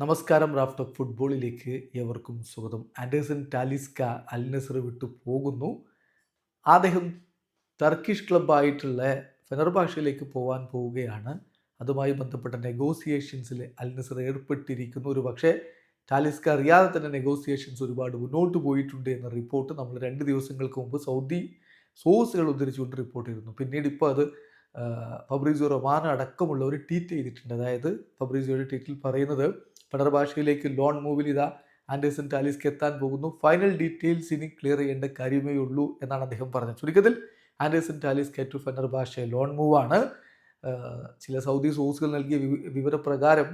നമസ്കാരം. Raf talk ഫുട്ബോളിലേക്ക് ഏവർക്കും സ്വാഗതം. ആൻഡേഴ്സൺ ടാലിസ്ക അൽ നസർ വിട്ടു പോകുന്നു. അദ്ദേഹം ടർക്കിഷ് ക്ലബ്ബായിട്ടുള്ള ഫെനർബാഷയിലേക്ക് പോകാൻ പോവുകയാണ്. അതുമായി ബന്ധപ്പെട്ട നെഗോസിയേഷൻസിൽ അൽ നസർ ഏർപ്പെട്ടിരിക്കുന്നു. ഒരു പക്ഷേ ടാലിസ്ക അറിയാതെ തന്നെ നെഗോസിയേഷൻസ് ഒരുപാട് മുന്നോട്ട് പോയിട്ടുണ്ട് എന്ന റിപ്പോർട്ട് നമ്മൾ 2 ദിവസങ്ങൾക്ക് മുമ്പ് സൗദി സോഴ്സുകൾ ഉദ്ധരിച്ചുകൊണ്ട് റിപ്പോർട്ട് ചെയ്തിരുന്നു. പിന്നീട് ഇപ്പോൾ അത് ഫബ്രീസിയോ റൊമാനോ അടക്കമുള്ളവർ ട്വീറ്റ് ചെയ്തിട്ടുണ്ട്. അതായത് ഫബ്രീസിയോയുടെ ട്വീറ്റിൽ പറയുന്നത്, ഫെനർബാഷയിലേക്ക് ലോൺ മൂവിൽ ഇതാ ആൻഡേഴ്സൺ ടാലിസ്ക എത്താൻ പോകുന്നു. ഫൈനൽ ഡീറ്റെയിൽസ് ഇനി ക്ലിയർ ചെയ്യേണ്ട കാര്യമേ ഉള്ളൂ എന്നാണ് അദ്ദേഹം പറഞ്ഞത്. ചുരുക്കത്തിൽ ആൻഡേഴ്സൺ ടാലിസ്ക ടു ഫെനർബാഷ ലോൺ മൂവാണ്. ചില സൗദി സോഴ്സുകൾ നൽകിയ വിവരപ്രകാരം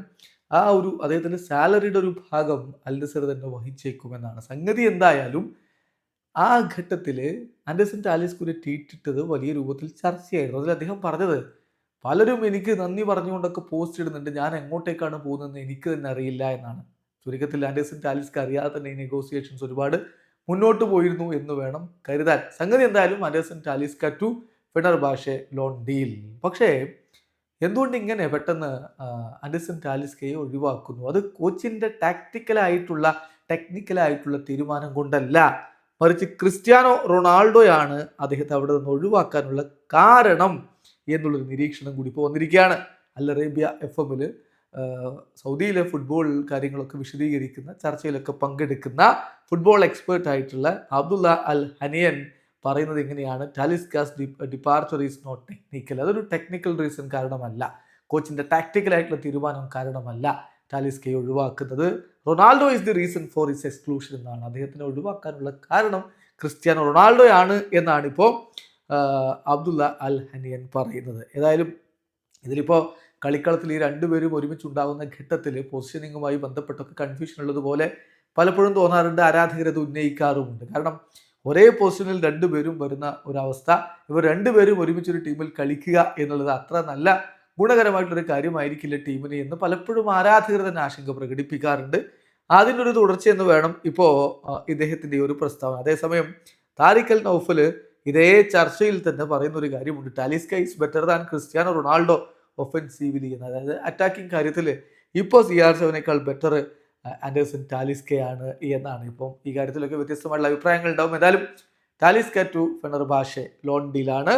അദ്ദേഹത്തിൻ്റെ സാലറിയുടെ ഒരു ഭാഗം അൽ നസർ തന്നെ വഹിച്ചേക്കുമെന്നാണ്. സംഗതി എന്തായാലും ആ ഘട്ടത്തിൽ ആൻഡേഴ്സൺ ടാലിസ്ക ഒരു ട്വീറ്റ് ഇട്ടത് വലിയ രൂപത്തിൽ ചർച്ചയായിരുന്നു. അതിൽ അദ്ദേഹം പറഞ്ഞത്, പലരും എനിക്ക് നന്ദി പറഞ്ഞുകൊണ്ടൊക്കെ പോസ്റ്റ് ഇടുന്നുണ്ട്, ഞാൻ എങ്ങോട്ടേക്കാണ് പോകുന്നതെന്ന് എനിക്ക് തന്നെ അറിയില്ല എന്നാണ്. ചുരുക്കത്തിൽ ആൻഡേഴ്സൺ ടാലിസ്ക അറിയാതെ തന്നെ ഈ നെഗോസിയേഷൻസ് ഒരുപാട് മുന്നോട്ട് പോയിരുന്നു എന്ന് വേണം കരുതാൻ. സംഗതി എന്തായാലും Anderson Talisca to Fenerbahce loan deal. പക്ഷേ എന്തുകൊണ്ട് ഇങ്ങനെ പെട്ടെന്ന് ആൻഡേഴ്സൺ ടാലിസ്കയെ ഒഴിവാക്കുന്നു? അത് കോച്ചിൻ്റെ ടെക്നിക്കലായിട്ടുള്ള തീരുമാനം കൊണ്ടല്ല, മറിച്ച് ക്രിസ്ത്യാനോ റൊണാൾഡോയാണ് അദ്ദേഹത്തെ അവിടെ നിന്ന് ഒഴിവാക്കാനുള്ള കാരണം എന്നുള്ളൊരു നിരീക്ഷണം കൂടി ഇപ്പോൾ വന്നിരിക്കുകയാണ്. അൽ അറേബ്യ FM സൗദിയിലെ ഫുട്ബോൾ കാര്യങ്ങളൊക്കെ വിശദീകരിക്കുന്ന ചർച്ചയിലൊക്കെ പങ്കെടുക്കുന്ന ഫുട്ബോൾ എക്സ്പേർട്ട് ആയിട്ടുള്ള അബ്ദുള്ള അൽ ഹനിയൻ പറയുന്നത് ഇങ്ങനെയാണ്: ടാലിസ്കാസ് ഡിപ്പാർച്ചർ ഈസ് നോട്ട് ടെക്നിക്കൽ. അതൊരു ടെക്നിക്കൽ റീസൺ കാരണമല്ല, കോച്ചിൻ്റെ ടാക്ടിക്കലായിട്ടുള്ള തീരുമാനം കാരണമല്ല ടാലിസ്കയെ ഒഴിവാക്കുന്നത്. Ronaldo is the reason for his exclusion എന്നാണ്. അദ്ദേഹത്തിനെ ഒഴിവാക്കാനുള്ള കാരണം ക്രിസ്ത്യാനോ റൊണാൾഡോയാണ് എന്നാണ് ഇപ്പോൾ അബ്ദുള്ള അൽ ഹനിയൻ പറയുന്നത്. ഏതായാലും ഇതിലിപ്പോൾ കളിക്കളത്തിൽ ഈ രണ്ടുപേരും ഒരുമിച്ചുണ്ടാകുന്ന ഘട്ടത്തിൽ പൊസിഷനിങ്ങുമായി ബന്ധപ്പെട്ടൊക്കെ കൺഫ്യൂഷൻ ഉള്ളതുപോലെ പലപ്പോഴും തോന്നാറുണ്ട്, ആരാധകരത് ഉന്നയിക്കാറുമുണ്ട്. കാരണം ഒരേ പൊസിഷനിൽ രണ്ടുപേരും വരുന്ന ഒരവസ്ഥ, ഇവർ രണ്ടുപേരും ഒരുമിച്ചൊരു ടീമിൽ കളിക്കുക എന്നുള്ളത് അത്ര നല്ല ഗുണകരമായിട്ടൊരു കാര്യമായിരിക്കില്ല ടീമിന് എന്ന് പലപ്പോഴും ആരാധകർ തന്നെ ആശങ്ക പ്രകടിപ്പിക്കാറുണ്ട്. അതിൻ്റെ ഒരു തുടർച്ചയെന്ന് വേണം ഇപ്പോൾ ഇദ്ദേഹത്തിൻ്റെ ഒരു പ്രസ്താവന. അതേസമയം താരിഖ് അൽ നൗഫൽ ഇതേ ചർച്ചയിൽ തന്നെ പറയുന്ന ഒരു കാര്യമുണ്ട്: Talisca is better than Cristiano Ronaldo offensively എന്ന്. അതായത് അറ്റാക്കിംഗ് കാര്യത്തിൽ ഇപ്പോൾ CR7 ബെറ്റർ ആൻഡേഴ്സൺ ടാലിസ്കയാണ് എന്നാണ്. ഇപ്പം ഈ കാര്യത്തിലൊക്കെ വ്യത്യസ്തമായിട്ടുള്ള അഭിപ്രായങ്ങൾ ഉണ്ടാവും. ഏതായാലും ടാലിസ്ക ടു ഫെനർബാഷെ ലോൺ ഡീലാണ്.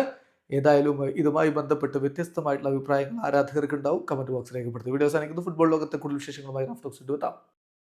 ഏതായാലും ഇതുമായി ബന്ധപ്പെട്ട് വ്യത്യസ്തമായിട്ടുള്ള അഭിപ്രായങ്ങൾ ആരാധകർക്ക് ഉണ്ടാവും. കമന്റ് ബോക്സ് രേഖപ്പെടുത്തും. വീഡിയോ അവസാനിക്കുന്നു. ഫുട്ബോൾ ലോകത്തെ കൂടുതൽ വിശേഷങ്ങളുമായി റാഫ് ടോക്സ് എത്താം.